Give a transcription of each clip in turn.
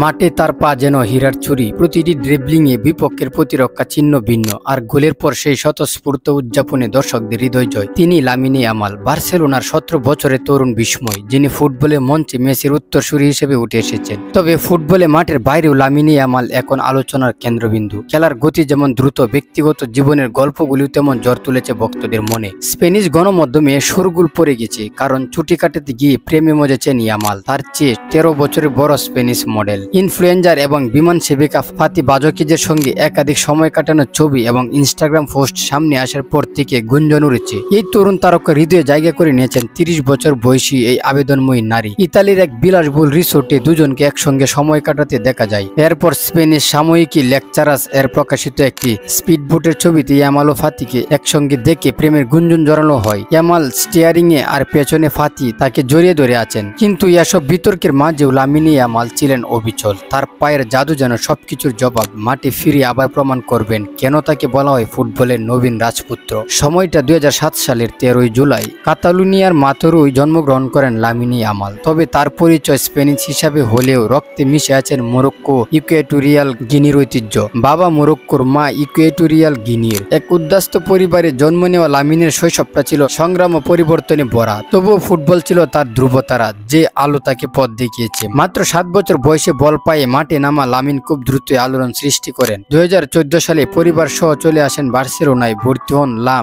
মাঠে তার পা যেন হীরার ছুরি, প্রতিটি ড্রিবলিংয়ে বিপক্ষের প্রতিরক্ষা চিহ্ন ভিন্ন, আর গোলের পর সেই স্বতঃস্ফূর্ত উদযাপনে দর্শকদের হৃদয় জয়। তিনি লামিনে ইয়ামাল, বার্সেলোনার 17 বছরের তরুণ বিস্ময়, যিনি ফুটবলে মঞ্চে মেসির উত্তরসূরি হিসেবে উঠে এসেছেন। তবে ফুটবলে মাঠের বাইরেও লামিনে ইয়ামাল এখন আলোচনার কেন্দ্রবিন্দু। খেলার গতি যেমন দ্রুত, ব্যক্তিগত জীবনের গল্পগুলিও তেমন জ্বর তুলেছে ভক্তদের মনে। স্প্যানিশ গণমাধ্যমে শোরগোল পড়ে গেছে, কারণ ছুটি কাটাতে গিয়ে প্রেমে মজেছেন ইয়ামাল, তার চেয়ে 13 বছরের বড় স্প্যানিশ মডেল, ইনফ্লুয়েঞ্জার এবং বিমান সেবিকা ফাতি বাজকিজের সঙ্গে একাধিক সময় কাটানোর ছবি এবং ইনস্টাগ্রাম পোস্ট সামনে আসার পর থেকে গুঞ্জন উড়েছে। এই তরুণ তারকা হৃদয়ে জায়গা করে নিয়েছেন 30 বছর বয়সী এই আবেদনময়ী নারী। ইতালির এক বিলাসবহুল রিসোর্টে দুজনকে একসঙ্গে সময় কাটাতে দেখা যায়। এরপর স্পেনের সাময়িকী লেকচারাস এর প্রকাশিত একটি স্পিডবোটের ছবিতে ইয়ামাল ও ফাতিকে একসঙ্গে দেখে প্রেমের গুঞ্জন জড়ানো হয়। ইয়ামাল স্টিয়ারিং এ আর পেছনে ফাতি তাকে জড়িয়ে ধরে আছেন। কিন্তু এসব বিতর্কের মাঝেও লামিনে ইয়ামাল ছিলেন অবিচল। তার পায়ের জাদু যেন সবকিছুর জবাব। মাঠে ফিরে আবার প্রমাণ করবেন কেন তাকে বলা হয় ফুটবলের নবীন রাজপুত্র। সময়টা 2007 সালের 13 জুলাই। কাতালুনিয়ার মাতরুই জন্মগ্রহণ করেন লামিনে ইয়ামাল। তবে তার পরিচয় স্প্যানিশ হিসাবে হলেও রক্তে মিশে আছেন মরক্কো ইকুয়েটোরিয়াল গিনির ঐতিহ্য। বাবা মরক্কোর, মা ইকুয়েটোরিয়াল গিনির। এক উদ্বাস্ত পরিবারে জন্ম নেওয়া লামিনের শৈশবটা ছিল সংগ্রাম ও পরিবর্তনে ভরা। তবুও ফুটবল ছিল তার ধ্রুবতারা, যে আলো তাকে পথ দেখিয়েছে। মাত্র 7 বছর বয়সে বল পায়ে মাঠে নামা লামিন খুব দ্রুত আলোড়ন সৃষ্টি করেন। 2014 সালে পরিবার সহ চলে আসেন বার্সেলোনায়, ভর্তি হন লা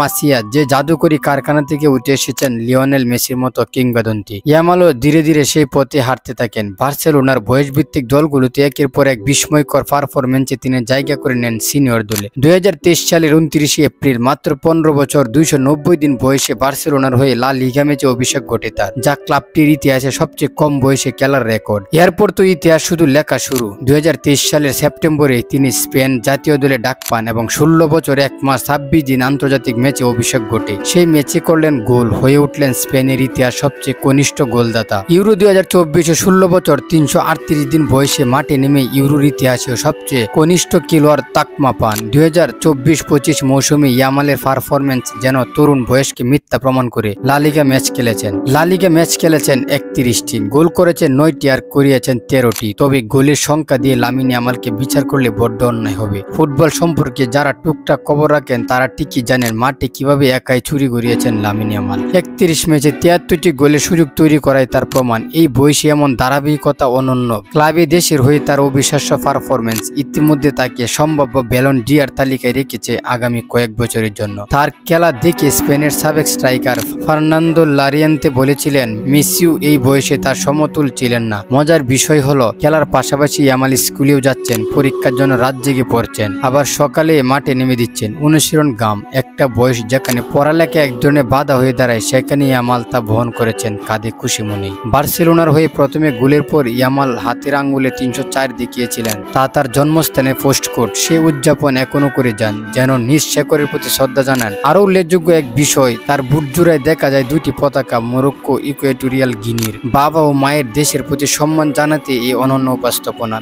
মাসিয়া, যে জাদুকরী কারখানা থেকে উঠে এসেছেন লিওনেল মেসির মতো কিংবদন্তি। ইয়ামালও ধীরে ধীরে সেই পথে হাঁটতে থাকেন। বার্সেলোনার বয়সভিত্তিক দলগুলোতে একের পর এক বিস্ময়কর পারফরম্যান্সে তিনি জায়গা করে নেন সিনিয়র দলে। 2023 সালের 29 এপ্রিল, মাত্র 15 বছর 290 দিন বয়সে বার্সেলোনার হয়ে লা লিগা ম্যাচে অভিষেক ঘটে তার, যা ক্লাবটির ইতিহাসে সবচেয়ে কম বয়সে খেলার রেকর্ড। এরপর তো ইতিহাস শুধু লেখা শুরু। 2023 সালের সেপ্টেম্বরে তিনি স্পেন জাতীয় দলে ডাক পান এবং 16 বছর 1 মাস 26 দিন আন্তর্জাতিক ম্যাচে অভিষেক ঘটে। সেই ম্যাচে করলেন গোল, হয়ে উঠলেন স্পেনের ইতিহাস সবচেয়ে কনিষ্ঠ গোলদাতা। ইউরো 2024 16 বছর 338 দিন বয়সে মাঠে নেমে ইউরোর ইতিহাসে সবচেয়ে কনিষ্ঠ খেলোয়াড় তাকমা পান। 2024-25 মৌসুমে ইয়ামালের পারফরম্যান্স যেন তরুণ বয়সকে মিথ্যা প্রমাণ করে। লা লিগা ম্যাচ খেলেছেন 31টি, গোল করেছেন 9টি আর করিয়েছেন 13টি। তবে গোলের সংখ্যা দিয়ে লামিনে ইয়ামালকে বিচার করলে বড্ড অন্যায় হবে। ফুটবল সম্পর্কে যারা টুকটাক খবর রাখেন তারা ঠিকই জানেন মাঠে কিভাবে একাই ছুরি ঘুরিয়েছেন লামিনে ইয়ামাল। 31 ম্যাচে 73টি গোলের সুযোগ তৈরি করায় তার প্রমাণ। এই বয়সে এমন ধারাবাহিকতা অনন্য। ক্লাবে দেশের হয়ে তার অবিশ্বাস্য পারফরম্যান্স ইতিমধ্যে তাকে সম্ভাব্য ব্যালন ডি'অর তালিকায় রেখেছে আগামী কয়েক বছরের জন্য। তার খেলা দেখে স্পেনের সাবেক স্ট্রাইকার ফার্নান্দো লারিয়েন্তে বলেছিলেন, মেসিও এই বয়সে তার সমতুল ছিলেন না। মজার বিষয় হলো, খেলার পাশাপাশি ইয়ামাল স্কুলেও যাচ্ছেন, পরীক্ষার জন্য রাত জেগে পড়ছেন, আবার সকালে মাঠে নেমে দিচ্ছেন। অনুশীলন গাম, একটা বয়স যেখানে পড়ালেখা এক ধরনের বাধা হয়ে দাঁড়ায়, সেখানে ইয়ামাল তা বহন করেছেন কাঁধে খুশি মনেই। বার্সেলোনার হয়ে প্রথমে গোলের পর ইয়ামাল হাতের আঙ্গুলে 304 দেখিয়েছিলেন, তা তার জন্মস্থানে পোস্ট কোড। সে উদযাপন এখনো করে যান, যেন নিজ শেকড়ের প্রতি শ্রদ্ধা জানান। আরও উল্লেখযোগ্য এক বিষয়, তার বুট জোড়ায় দেখা যায় 2টি পতাকা, মরক্কো ইকুয়েটোরিয়াল গিনির। বাবা ও মায়ের দেশের প্রতি সম্মান জানাতে এই অনন্য উপস্থাপনা।